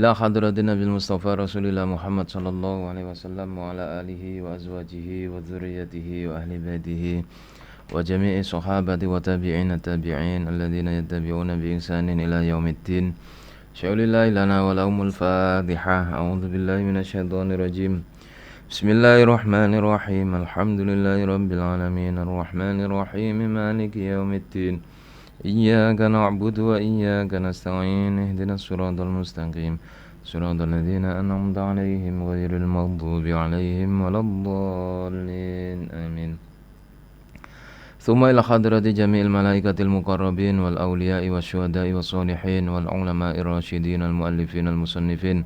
ila hadratin Nabil Mustafa Rasulillah Muhammad sallallahu alaihi wasallam wa ala alihi wa azwajihi wa dzurriyyatihi wa ahli baitihi wa jami'i sahabati wa tabi'ina tabi'in alladhina yattabi'una bi ihsanin ila yaumiddin. Syaulillahi lana wa lahumul Fatihah. A'udzu billahi minasyaitonir rajim. Bismillahirrahmanirrahim. Alhamdulillahi rabbil alamin arrahmanir rahim maliki yaumiddin. Iyyaka na'budu wa iyyaka nasta'in ihdinas siratal mustaqim siratal ladzina an'amta 'alaihim ghairil maghdubi 'alaihim waladdallin amin. Tsumma ila hadrati jami'il malaikatil muqarrabin wal awliya'i wasyuhada'i wassalihin wal ulama'ir rasyidin al muallifin al musannifin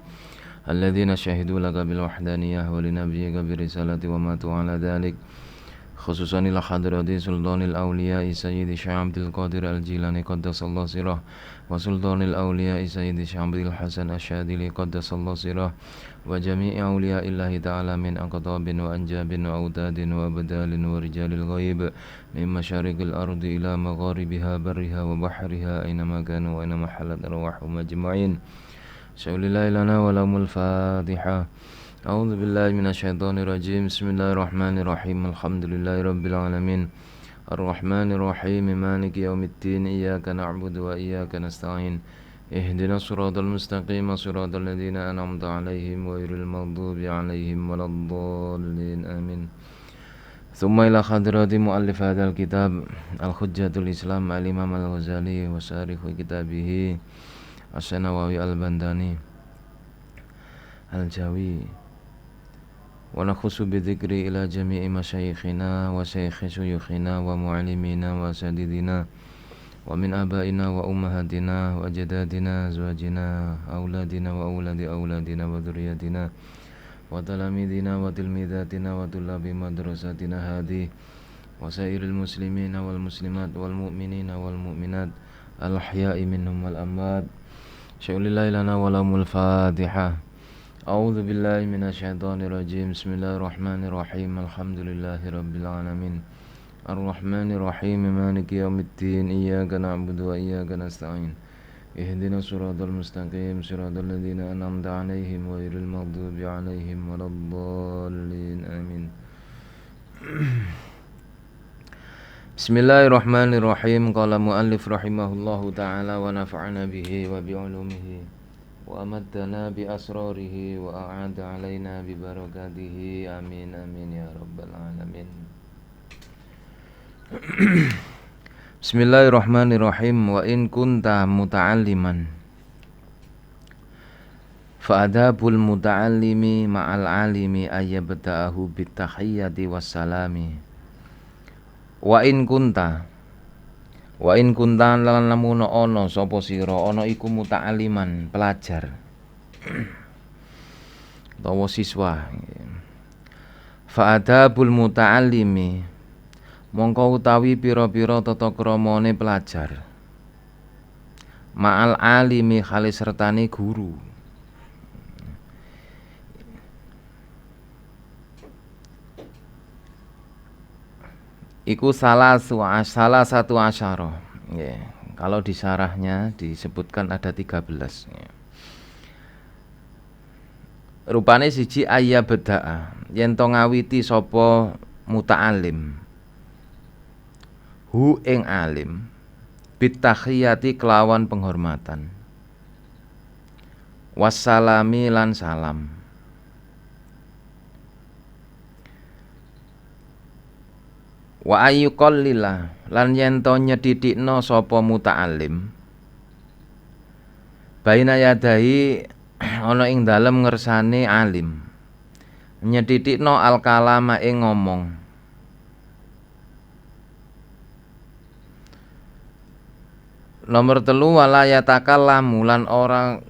alladzina syahidu laka bil wahdaniyah wa linabiyyika bir risalati wa matu 'ala dzalik. Khususan ila hadrati sultanil awliya'i sayyidi Syekh Abdul Qadir al-Jilani qaddasallahu sirah wa sultanil awliya'i sayyidi Syekh Abdul Hasan Asyadili qaddasallahu sirah wa jami'i awliya'illahi ta'ala min aqtabin wa anjabin wa autadin wa abdalin wa rijalil ghaib min masyariqil ardi ila magharibiha barriha wa bahriha aynama kanu wa aynama halat arwahum ajma'in. Syaulillahi lana wa lahumul Fatihah. A'udzu billahi minasyaitonir rajim. Bismillahirrahmanirrahim. Alhamdulillahi rabbil alamin. Arrahmanir rahim. Maliki yaumiddin. Iyyaka na'budu wa iyyaka nasta'in. Ihdinas siratal mustaqim. Siratal ladzina an'amta 'alaihim ghairil maghdubi 'alaihim waladdallin. Amin. Tsumma ila hadrati muallif hadzal kitab Al-Hujjatul Islam Al-Imam Al-Ghazali wa syarih kitabih Asy-Nawawi Al-Bandani Al-Jawi. Wa nakhusu bi dzikri ila jami'i masyayikhina wa syaikhi syuyukhina wa mu'allimina wa sadidina wa min abaina wa ummahatina wa ajdadina azwajina auladina wa auladi auladina wa dzurriyyatina wa talamidina wa tilmidatina wa tullabi madrasatina hadhi wa sairil muslimina wal muslimat wal mu'minina wal mu'minat al ahya'i minhum wal amwat. Syaulillahi lana wa lahumul Fatihah. A'udzu billahi minasyaitonir rajim. Bismillahirrahmanirrahim. Alhamdulillahi rabbil alamin. Arrahmanir rahim. Maliki yaumiddin. Iyyaka na'budu wa iyyaka nasta'in. Ihdinas siratal mustaqim. Siratal ladzina an'amta 'alaihim ghairil maghdubi 'alaihim waladdallin. Amin. Bismillahirrahmanirrahim. Qala muallif rahimahullahu ta'ala wa nafa'ana bihi wa bi 'ulumihi wa amaddana bi asrarihi wa a'ada alaina bi barakatihi. Amin amin ya rabbal alamin. Bismillahirrahmanirrahim. Wa in kunta muta'alliman fa adabul muta'allimi ma'al alimi ayyabda'ahu bitahiyyati wassalami. Wa in kunta lan lamun ana sapa sira ana iku muta'alliman pelajar utawa siswa. Fa adabul muta'allimi mongko utawi pira-pira tata kramane pelajar ma'al alimi khali sertane guru. Iku salah satu asyara. Kalau di syarahnya disebutkan ada 13. Rupane siji ayya bedaa yen to ngawiti sapa muta'alim hu ing alim bitahiyati kelawan penghormatan wassalami lan salam. Wa ayyuqallila lan yen to nyedhithikna sapa muta'alim baina yadahi ana ing dalem ngersane alim nyedhithikna al kalama ing ngomong. Nomor 3 wala yatakallamu lan ora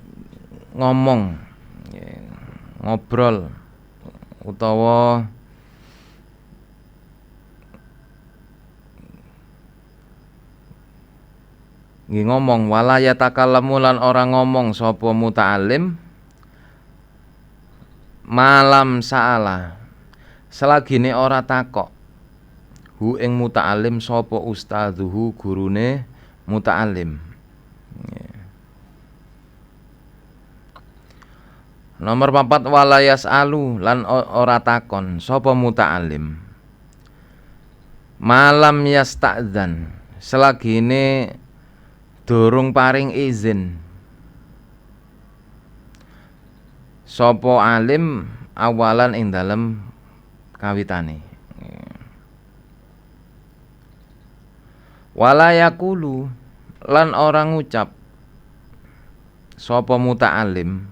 ngomong ngobrol utawa ngomong. Wala yatakallamu lan ora ngomong sapa muta'alim malam sa'ala selagine ora takok hu ing muta'alim sapa ustadzuhu gurune muta'alim. Nomor 4 walayas alu lan ora takon sapa muta'alim. Malam yasta'dzan selagine durung paring izin sapa alim awalan ing dalem kawitane. Walayakulu lan orang ngucap sapa muta'alim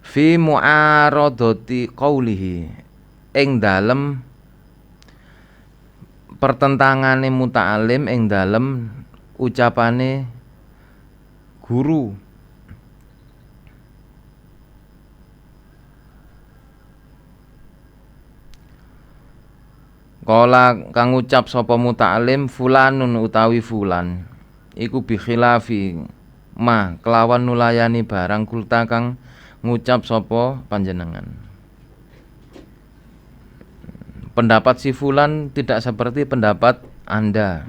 fi mu'aradati qaulihi ing dalem pertentangane muta'alim ing dalem ucapane guru. Kala kang ngucap sapa muta'alim fulanun utawi fulan iku bi khilafi ma kelawan nulayani barang kulta kang ngucap sapa panjenengan. Pendapat si fulan tidak seperti pendapat Anda.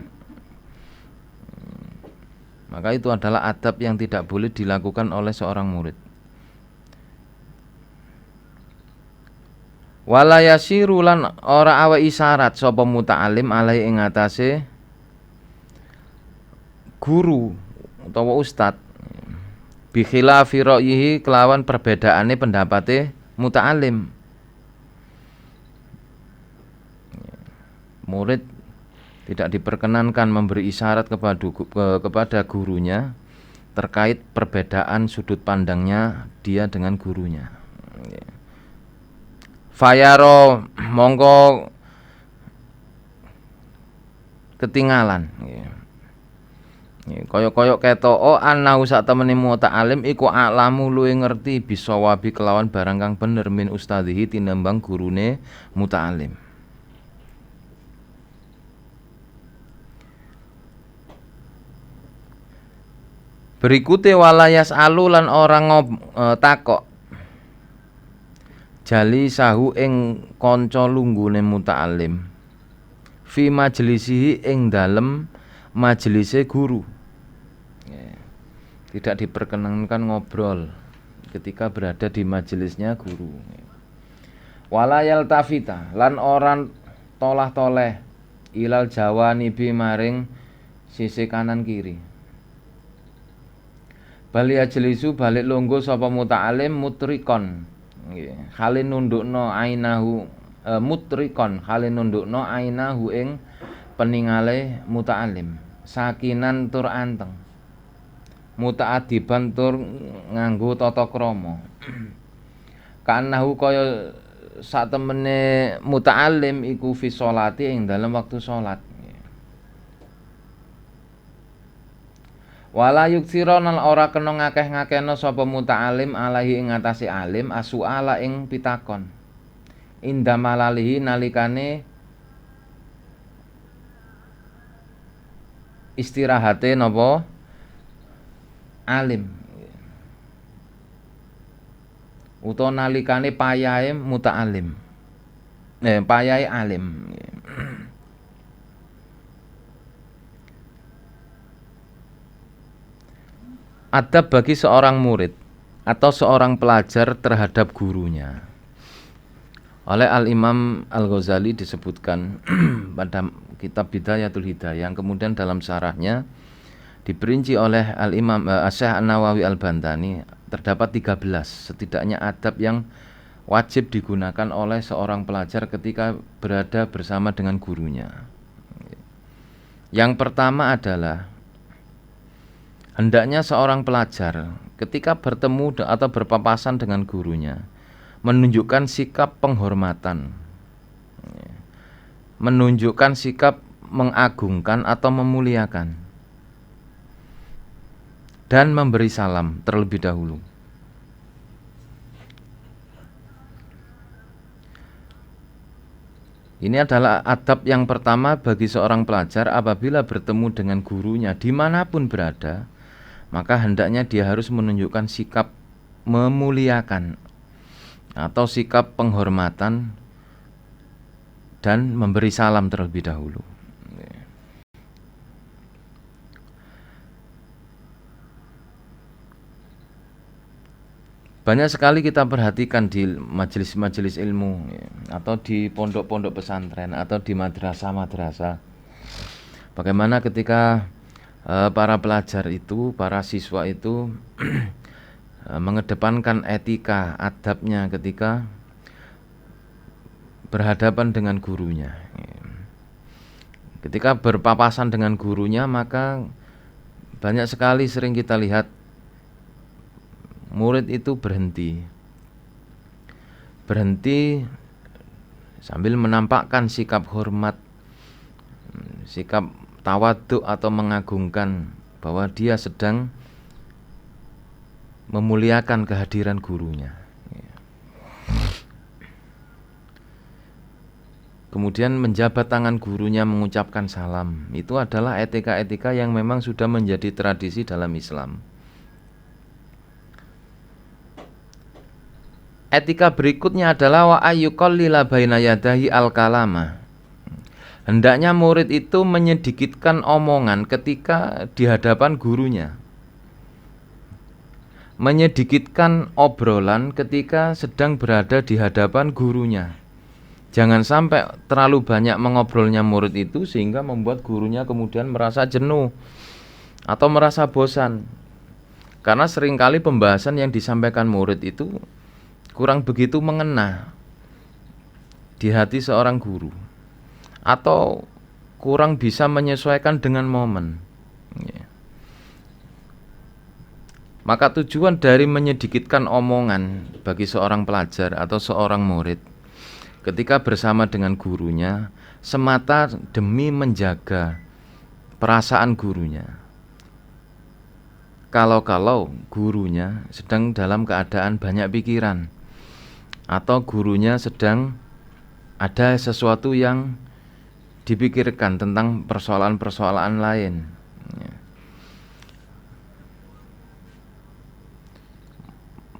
Maka itu adalah adab yang tidak boleh dilakukan oleh seorang murid. Wala yasiru lan ora awe isyarat sapa muta'alim alai ing atase guru utawa ustad bi khilafi ra'yihi kelawan perbedaane pendapate muta'alim. Murid tidak diperkenankan memberi isyarat kepada gurunya terkait perbedaan sudut pandangnya dia dengan gurunya. Fayaro mongko ketinggalan. Koyok-koyok keto annahu sak temene muta'alim iku alamu luwih ngerti bisawabi kelawan barang kang bener min ustadzihi tinembang gurune muta'alim. Berikute walayas alu lan orang takok jali sahu ing kanca lunggune muta'alim fi majlisihi ing dalem majelise guru. Tidak diperkenankan ngobrol ketika berada di majelisnya guru. Walayal tafita lan orang tolah-toleh ilal jawanibi maring sisi kanan kiri. Bali ajlisu balik lungguh sapa muta'alim mutrikon. Halin nundukno ainahu mutrikon halin nundukno ainahu ing peningale muta'alim sakinan tur anteng muta'adiban tur nganggo tata krama kanahu kaya sak temene muta'alim iku fi sholati ing dalam waktu salat. Wala yuksira lan ora kena ngakeh-ngakehna sapa muta'alim alaihi ing atase alim asuala ing pitakon. Inda malalihi nalikane istirahate napa alim. Utawa nalikane payahe muta'alim. Payahe alim. Adab bagi seorang murid atau seorang pelajar terhadap gurunya. Oleh Al-Imam Al-Ghazali disebutkan pada kitab Bidayatul Hidayah, yang kemudian dalam syarahnya diperinci oleh Al-Imam Syekh An-Nawawi Al-Bantani, terdapat 13 setidaknya adab yang wajib digunakan oleh seorang pelajar ketika berada bersama dengan gurunya. Yang pertama adalah hendaknya seorang pelajar ketika bertemu atau berpapasan dengan gurunya menunjukkan sikap penghormatan, menunjukkan sikap mengagungkan atau memuliakan, dan memberi salam terlebih dahulu. Ini adalah adab yang pertama bagi seorang pelajar apabila bertemu dengan gurunya dimanapun berada. Maka hendaknya dia harus menunjukkan sikap memuliakan atau sikap penghormatan dan memberi salam terlebih dahulu. Banyak sekali kita perhatikan di majelis-majelis ilmu ya, atau di pondok-pondok pesantren atau di madrasah-madrasah. Bagaimana ketika para pelajar itu, para siswa itu mengedepankan etika, adabnya ketika berhadapan dengan gurunya. Ketika berpapasan dengan gurunya, maka banyak sekali sering kita lihat murid itu berhenti sambil menampakkan sikap hormat, sikap tawaduk atau mengagungkan bahwa dia sedang memuliakan kehadiran gurunya. Kemudian menjabat tangan gurunya, mengucapkan salam. Itu adalah etika-etika yang memang sudah menjadi tradisi dalam Islam. Etika berikutnya adalah wa ayyuqallila baina yadahi al-kalama. Hendaknya murid itu menyedikitkan omongan ketika di hadapan gurunya. Menyedikitkan obrolan ketika sedang berada di hadapan gurunya. Jangan sampai terlalu banyak mengobrolnya murid itu sehingga membuat gurunya kemudian merasa jenuh atau merasa bosan. Karena seringkali pembahasan yang disampaikan murid itu kurang begitu mengena di hati seorang guru, atau kurang bisa menyesuaikan dengan momen. Maka tujuan dari menyedikitkan omongan bagi seorang pelajar atau seorang murid ketika bersama dengan gurunya semata demi menjaga perasaan gurunya. Kalau gurunya sedang dalam keadaan banyak pikiran, atau gurunya sedang ada sesuatu yang dipikirkan tentang persoalan-persoalan lain.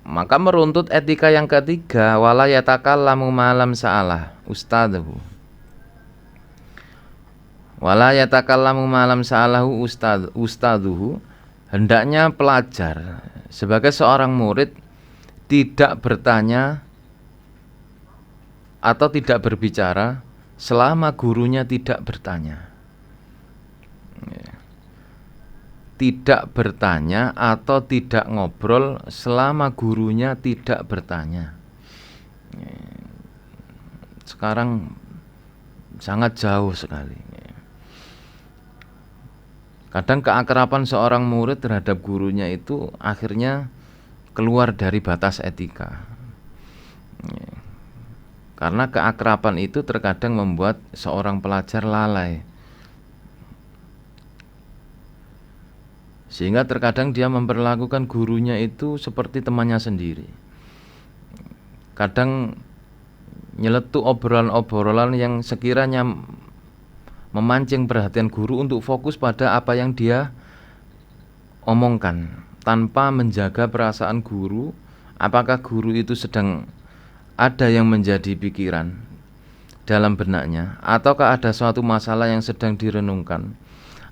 Maka meruntut etika yang ketiga, wala yatakallamu malam sa'alah ustadzuhu. Wala yatakallamu malam sa'alahu ustadzuhu. Hendaknya pelajar sebagai seorang murid tidak bertanya atau tidak berbicara selama gurunya tidak bertanya. Tidak bertanya atau tidak ngobrol selama gurunya tidak bertanya. Sekarang sangat jauh sekali. Kadang keakraban seorang murid terhadap gurunya itu akhirnya keluar dari batas etika. Karena keakraban itu terkadang membuat seorang pelajar lalai, sehingga terkadang dia memperlakukan gurunya itu seperti temannya sendiri. Kadang nyeletuk obrolan-obrolan yang sekiranya memancing perhatian guru untuk fokus pada apa yang dia omongkan, tanpa menjaga perasaan guru, apakah guru itu sedang ada yang menjadi pikiran dalam benaknya, ataukah ada suatu masalah yang sedang direnungkan,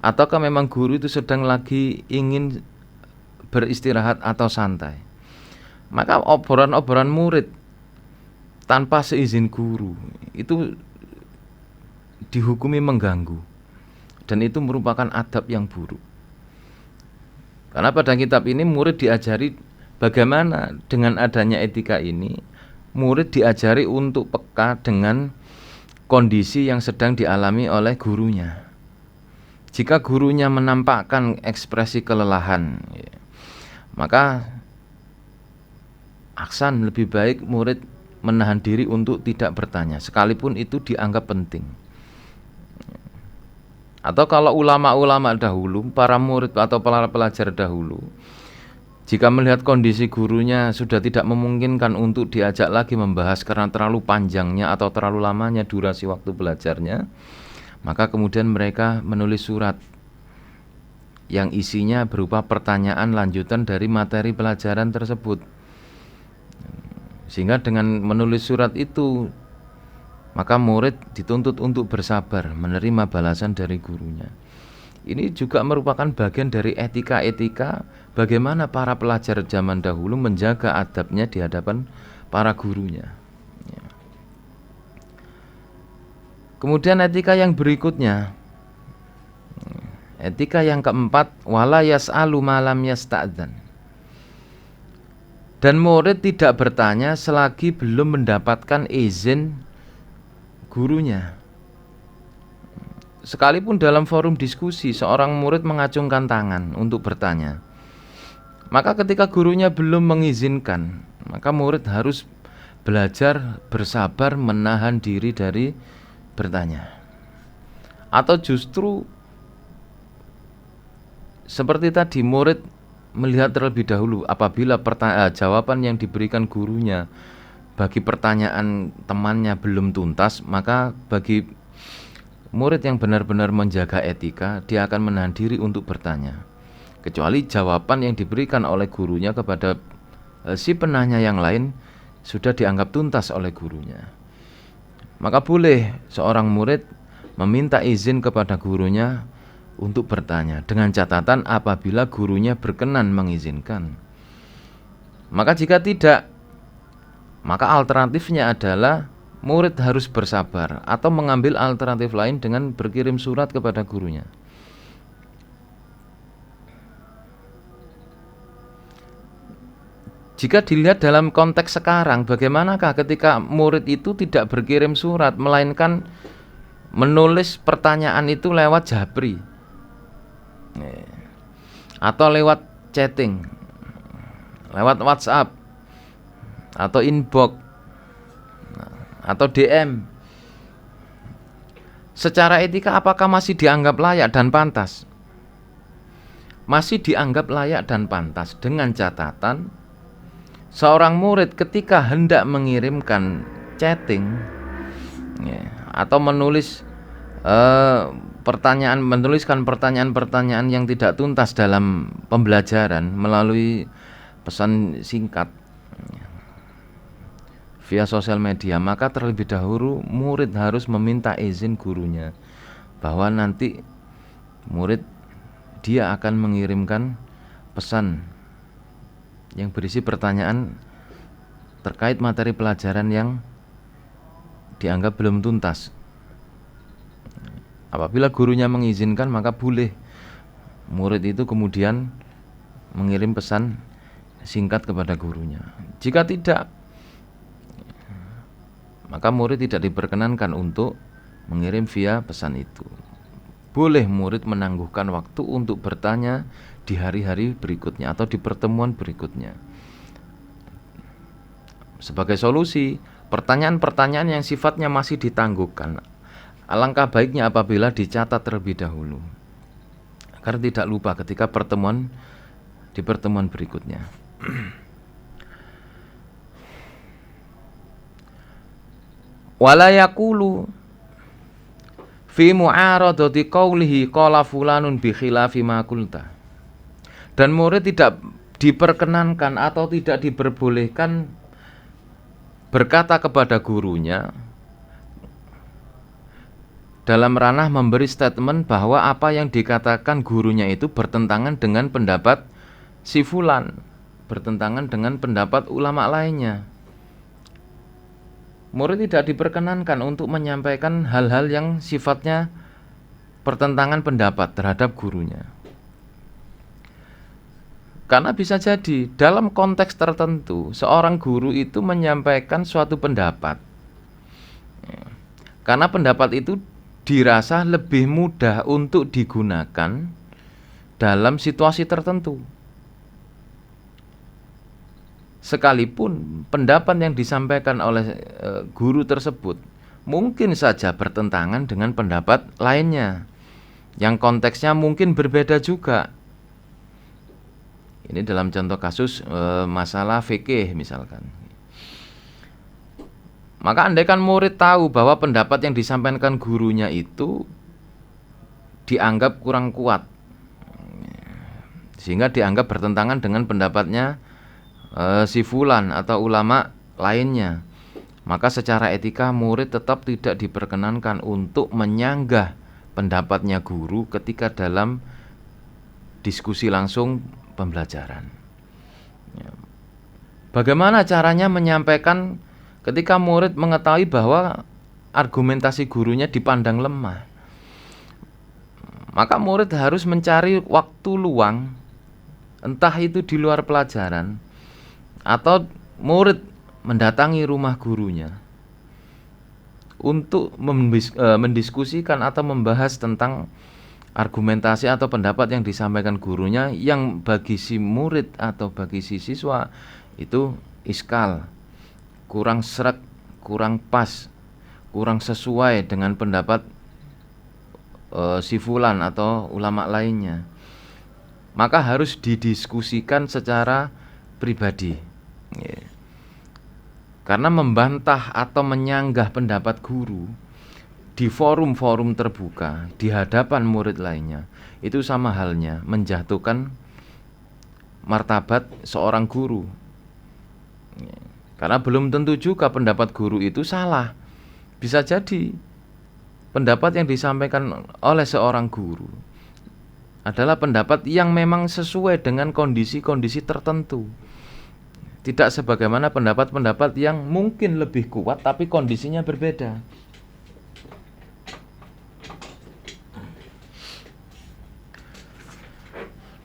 ataukah memang guru itu sedang lagi ingin beristirahat atau santai. Maka obrolan-obrolan murid tanpa seizin guru itu dihukumi mengganggu, dan itu merupakan adab yang buruk. Karena pada kitab ini murid diajari bagaimana dengan adanya etika ini, murid diajari untuk peka dengan kondisi yang sedang dialami oleh gurunya. Jika gurunya menampakkan ekspresi kelelahan, maka aksan lebih baik murid menahan diri untuk tidak bertanya, sekalipun itu dianggap penting. Atau kalau ulama-ulama dahulu, para murid atau para pelajar dahulu, jika melihat kondisi gurunya sudah tidak memungkinkan untuk diajak lagi membahas karena terlalu panjangnya atau terlalu lamanya durasi waktu belajarnya, maka kemudian mereka menulis surat yang isinya berupa pertanyaan lanjutan dari materi pelajaran tersebut. Sehingga dengan menulis surat itu, maka murid dituntut untuk bersabar menerima balasan dari gurunya. Ini juga merupakan bagian dari etika-etika bagaimana para pelajar zaman dahulu menjaga adabnya di hadapan para gurunya. Ya. Kemudian etika yang berikutnya, etika yang keempat, wala yas'alu ma lam yasta'dzan. Dan murid tidak bertanya selagi belum mendapatkan izin gurunya. Sekalipun dalam forum diskusi seorang murid mengacungkan tangan untuk bertanya, maka ketika gurunya belum mengizinkan, maka murid harus belajar bersabar menahan diri dari bertanya. Atau justru seperti tadi, murid melihat terlebih dahulu apabila jawaban yang diberikan gurunya bagi pertanyaan temannya belum tuntas, maka bagi murid yang benar-benar menjaga etika, dia akan menahan diri untuk bertanya, kecuali jawaban yang diberikan oleh gurunya kepada si penanya yang lain sudah dianggap tuntas oleh gurunya. Maka boleh seorang murid meminta izin kepada gurunya untuk bertanya, dengan catatan apabila gurunya berkenan mengizinkan. Maka jika tidak, maka alternatifnya adalah murid harus bersabar atau mengambil alternatif lain dengan berkirim surat kepada gurunya. Jika dilihat dalam konteks sekarang, bagaimanakah ketika murid itu tidak berkirim surat, melainkan menulis pertanyaan itu lewat japri atau lewat chatting, lewat WhatsApp atau inbox atau DM. Secara etika apakah masih dianggap layak dan pantas? Masih dianggap layak dan pantas, dengan catatan seorang murid ketika hendak mengirimkan chatting atau menuliskan pertanyaan-pertanyaan yang tidak tuntas dalam pembelajaran melalui pesan singkat via sosial media, maka terlebih dahulu murid harus meminta izin gurunya bahwa nanti dia akan mengirimkan pesan yang berisi pertanyaan terkait materi pelajaran yang dianggap belum tuntas. Apabila gurunya mengizinkan, maka boleh murid itu kemudian mengirim pesan singkat kepada gurunya. Jika tidak, maka murid tidak diperkenankan untuk mengirim via pesan itu. Boleh murid menangguhkan waktu untuk bertanya di hari-hari berikutnya atau di pertemuan berikutnya. Sebagai solusi, pertanyaan-pertanyaan yang sifatnya masih ditangguhkan, alangkah baiknya apabila dicatat terlebih dahulu, agar tidak lupa ketika di pertemuan berikutnya. Wala yaqulu fi mu'aradati qawlihi qala fulanun bi khilafi ma qulta. Dan murid tidak diperkenankan atau tidak diperbolehkan berkata kepada gurunya dalam ranah memberi statement bahwa apa yang dikatakan gurunya itu bertentangan dengan pendapat si fulan, bertentangan dengan pendapat ulama lainnya. Murid tidak diperkenankan untuk menyampaikan hal-hal yang sifatnya pertentangan pendapat terhadap gurunya. Karena bisa jadi dalam konteks tertentu seorang guru itu menyampaikan suatu pendapat, karena pendapat itu dirasa lebih mudah untuk digunakan dalam situasi tertentu. Sekalipun pendapat yang disampaikan oleh guru tersebut mungkin saja bertentangan dengan pendapat lainnya yang konteksnya mungkin berbeda juga. Ini dalam contoh kasus masalah fikih misalkan. Maka andaikan murid tahu bahwa pendapat yang disampaikan gurunya itu dianggap kurang kuat, sehingga dianggap bertentangan dengan pendapatnya si fulan atau ulama lainnya, maka secara etika murid tetap tidak diperkenankan untuk menyanggah pendapatnya guru ketika dalam diskusi langsung pembelajaran. Bagaimana caranya menyampaikan ketika murid mengetahui bahwa argumentasi gurunya dipandang lemah? Maka murid harus mencari waktu luang, entah itu di luar pelajaran atau murid mendatangi rumah gurunya untuk mendiskusikan atau membahas tentang argumentasi atau pendapat yang disampaikan gurunya yang bagi si murid atau bagi si siswa itu iskal, kurang sreg, kurang pas, kurang sesuai dengan pendapat si fulan atau ulama lainnya. Maka harus didiskusikan secara pribadi. Karena membantah atau menyanggah pendapat guru di forum-forum terbuka di hadapan murid lainnya itu sama halnya menjatuhkan martabat seorang guru. Karena belum tentu juga pendapat guru itu salah. Bisa jadi pendapat yang disampaikan oleh seorang guru adalah pendapat yang memang sesuai dengan kondisi-kondisi tertentu. Tidak sebagaimana pendapat-pendapat yang mungkin lebih kuat tapi kondisinya berbeda.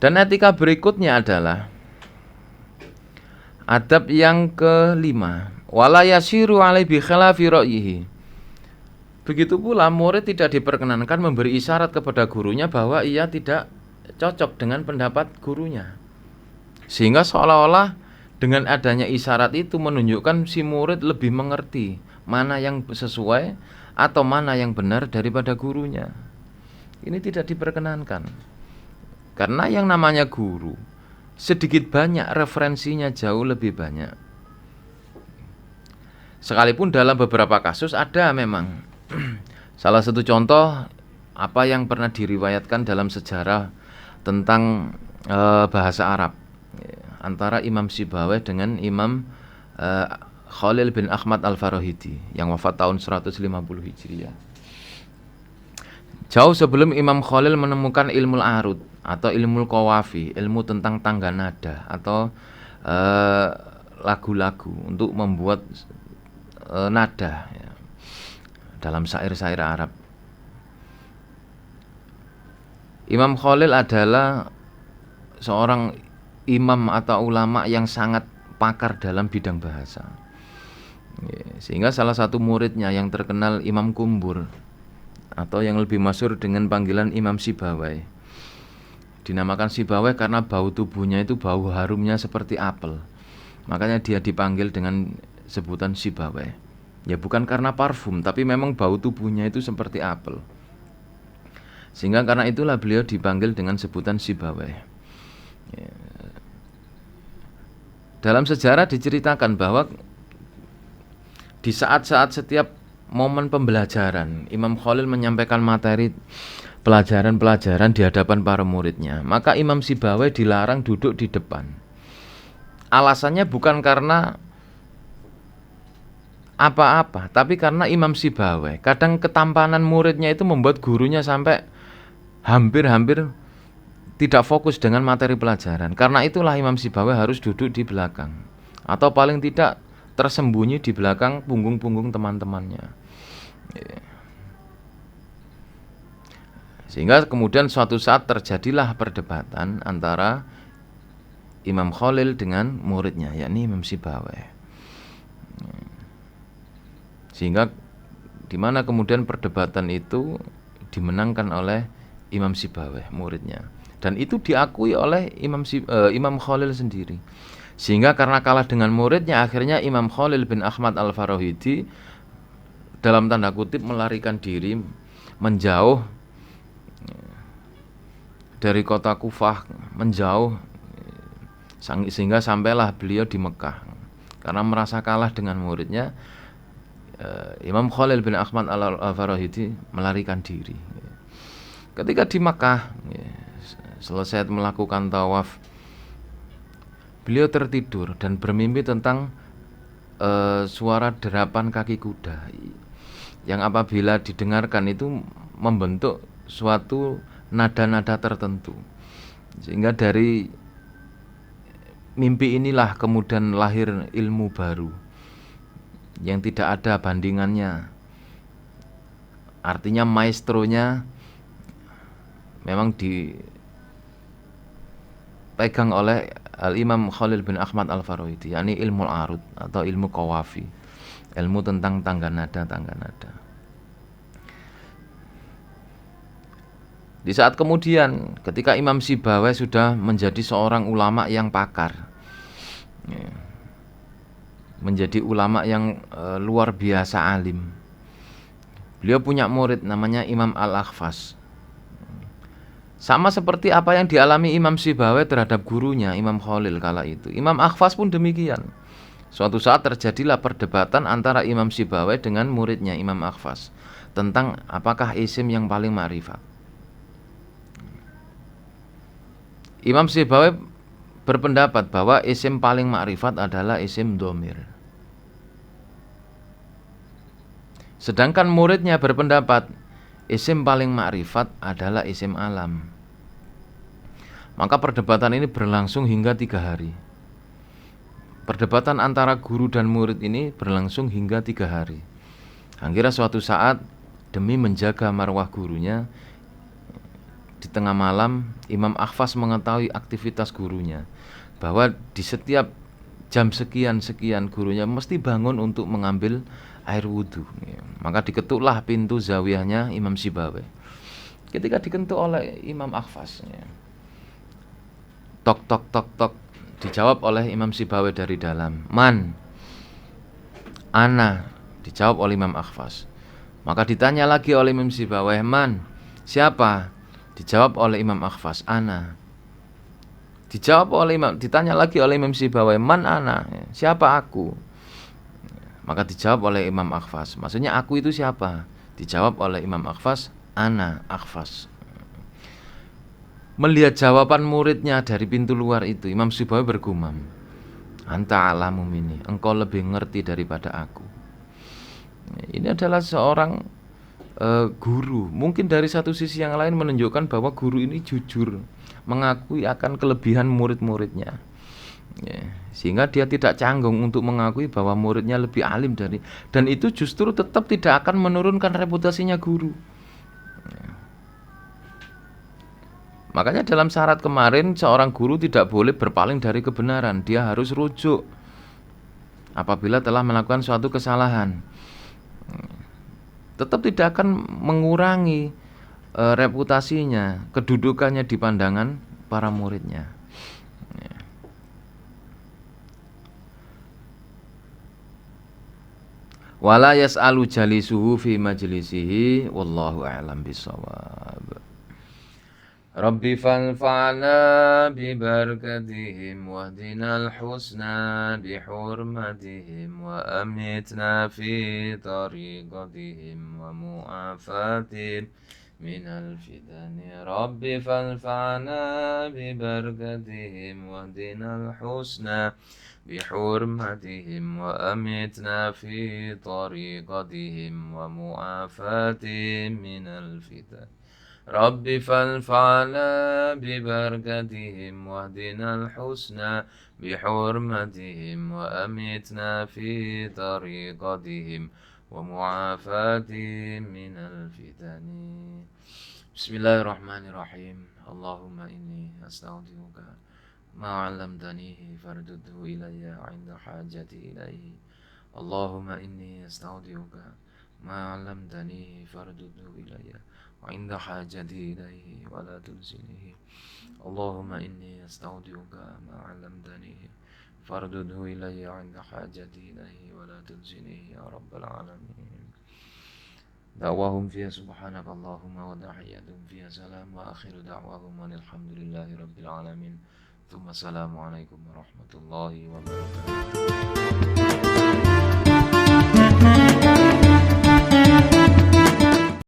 Dan etika berikutnya adalah adab yang kelima, wala yasiru alai bi khilafi ra'yihi. Begitu pula murid tidak diperkenankan memberi isyarat kepada gurunya bahwa ia tidak cocok dengan pendapat gurunya. Sehingga seolah-olah dengan adanya isyarat itu menunjukkan si murid lebih mengerti mana yang sesuai atau mana yang benar daripada gurunya. Ini tidak diperkenankan. Karena yang namanya guru sedikit banyak referensinya jauh lebih banyak. Sekalipun dalam beberapa kasus ada memang. Salah satu contoh apa yang pernah diriwayatkan dalam sejarah tentang bahasa Arab antara Imam Sibawayh dengan Imam Khalil bin Ahmad Al-Farahidi yang wafat tahun 150 Hijriah. Jauh sebelum Imam Khalil menemukan ilmu arud atau ilmu qawafi, ilmu tentang tangga nada atau lagu-lagu untuk membuat nada ya, dalam syair-syair Arab. Imam Khalil adalah seorang imam atau ulama yang sangat pakar dalam bidang bahasa. Sehingga salah satu muridnya yang terkenal Imam Kumbur atau yang lebih masyhur dengan panggilan Imam Sibawayh. Dinamakan Sibawayh karena bau tubuhnya itu bau harumnya seperti apel. Makanya dia dipanggil dengan sebutan Sibawayh. Ya bukan karena parfum, tapi memang bau tubuhnya itu seperti apel. Sehingga karena itulah beliau dipanggil dengan sebutan Sibawayh. Ya. Dalam sejarah diceritakan bahwa di saat-saat setiap momen pembelajaran, Imam Khalil menyampaikan materi pelajaran-pelajaran di hadapan para muridnya. Maka Imam Sibawayh dilarang duduk di depan. Alasannya bukan karena apa-apa, tapi karena Imam Sibawayh kadang ketampanan muridnya itu membuat gurunya sampai hampir-hampir tidak fokus dengan materi pelajaran. Karena itulah Imam Sibawayh harus duduk di belakang atau paling tidak tersembunyi di belakang punggung-punggung teman-temannya. Sehingga kemudian suatu saat terjadilah perdebatan antara Imam Khalil dengan muridnya, yakni Imam Sibawayh. Sehingga di mana kemudian perdebatan itu dimenangkan oleh Imam Sibawayh, muridnya. Dan itu diakui oleh Imam Khalil sendiri. Sehingga karena kalah dengan muridnya, akhirnya Imam Khalil bin Ahmad Al-Farahidi dalam tanda kutip melarikan diri, menjauh dari kota Kufah, menjauh, sehingga sampailah beliau di Mekah. Karena merasa kalah dengan muridnya, Imam Khalil bin Ahmad Al-Farahidi melarikan diri. Ketika di Mekah, selesai melakukan tawaf, beliau tertidur dan bermimpi tentang suara derapan kaki kuda yang apabila didengarkan itu membentuk suatu nada-nada tertentu. Sehingga dari mimpi inilah kemudian lahir ilmu baru yang tidak ada bandingannya. Artinya maestronya memang dipegang oleh Al-Imam Khalil bin Ahmad Al-Faraidi, yakni ilmu al-arud atau ilmu qawafi, ilmu tentang tangga nada. Di saat kemudian ketika Imam Sibawayh sudah menjadi seorang ulama yang pakar, menjadi ulama yang luar biasa alim, beliau punya murid namanya Imam Al-Akhfas. Sama seperti apa yang dialami Imam Sibawayh terhadap gurunya Imam Khalil kala itu, Imam Akhfas pun demikian. Suatu saat terjadilah perdebatan antara Imam Sibawayh dengan muridnya Imam Akhfas tentang apakah isim yang paling ma'rifat. Imam Sibawayh berpendapat bahwa isim paling ma'rifat adalah isim dhamir. Sedangkan muridnya berpendapat isim paling ma'rifat adalah isim alam. Maka perdebatan ini berlangsung hingga 3 hari. Perdebatan antara guru dan murid ini berlangsung hingga 3 hari. Akhirnya suatu saat, demi menjaga marwah gurunya, di tengah malam Imam Akhfas mengetahui aktivitas gurunya, bahwa di setiap jam sekian gurunya mesti bangun untuk mengambil air wudhu. Maka diketuklah pintu zawiyahnya Imam Sibawayh. Ketika diketuk oleh Imam Akhfas, tok tok tok tok, dijawab oleh Imam Sibawayh dari dalam, "Man?" "Ana," dijawab oleh Imam Akhfas. Maka ditanya lagi oleh Imam Sibawayh, "Man?" "Siapa?" Dijawab oleh Imam Akhfas, "Ana." Ditanya lagi oleh Imam Sibawayh, "Man ana?" "Siapa aku?" Maka dijawab oleh Imam Akhfas, maksudnya aku itu siapa? Dijawab oleh Imam Akhfas, "Ana Akhfas." Melihat jawaban muridnya dari pintu luar itu, Imam Sibawayh bergumam, "Anta alamu minni, engkau lebih ngerti daripada aku." Ini adalah seorang guru. Mungkin dari satu sisi yang lain menunjukkan bahwa guru ini jujur, mengakui akan kelebihan murid-muridnya, sehingga dia tidak canggung untuk mengakui bahwa muridnya lebih alim dari, dan itu justru tetap tidak akan menurunkan reputasinya guru. Makanya dalam syarat kemarin, seorang guru tidak boleh berpaling dari kebenaran. Dia harus rujuk apabila telah melakukan suatu kesalahan. Tetap tidak akan mengurangi reputasinya, kedudukannya di pandangan para muridnya. Wala yas'alu jalisuhu fi majlisihi wallahu a'lam bissawab. Rabbi fanfa'na bi barakatihim wahdinal husna bi hurmatihim wa amitna fi tariqatihim wa mu'afatihim minal fitani. Rabbi fanfa'na bi barakatihim wahdinal husna bi hurmatihim wa amitna fi tariqatihim wa mu'afatihim minal fitani. Rabbi fanfa'na bi barakatihim wahdina al-husna bi hurmatihim wa amitna fi tariqatihim wa mu'afatihim minal fitani. Bismillahirrahmanirrahim. Allahumma inni astaudiuka ma 'allamtanihi fardudhu ilayya 'inda hajati ilayhi. Allahumma inni astaudiuka ma 'allamtanihi fardudhu ilayya وعند حاجتي إليه ولا تنسنيه. اللهم إني أستودعك ما علمتنيه فاردده إلي عند حاجتي إليه ولا تنسنيه يا رب العالمين. دعواهم فيها سبحانك اللهم وتحياتهم فيها سلام وآخر دعواهم أن الحمد لله رب العالمين. ثم السلام عليكم ورحمة الله وبركاته.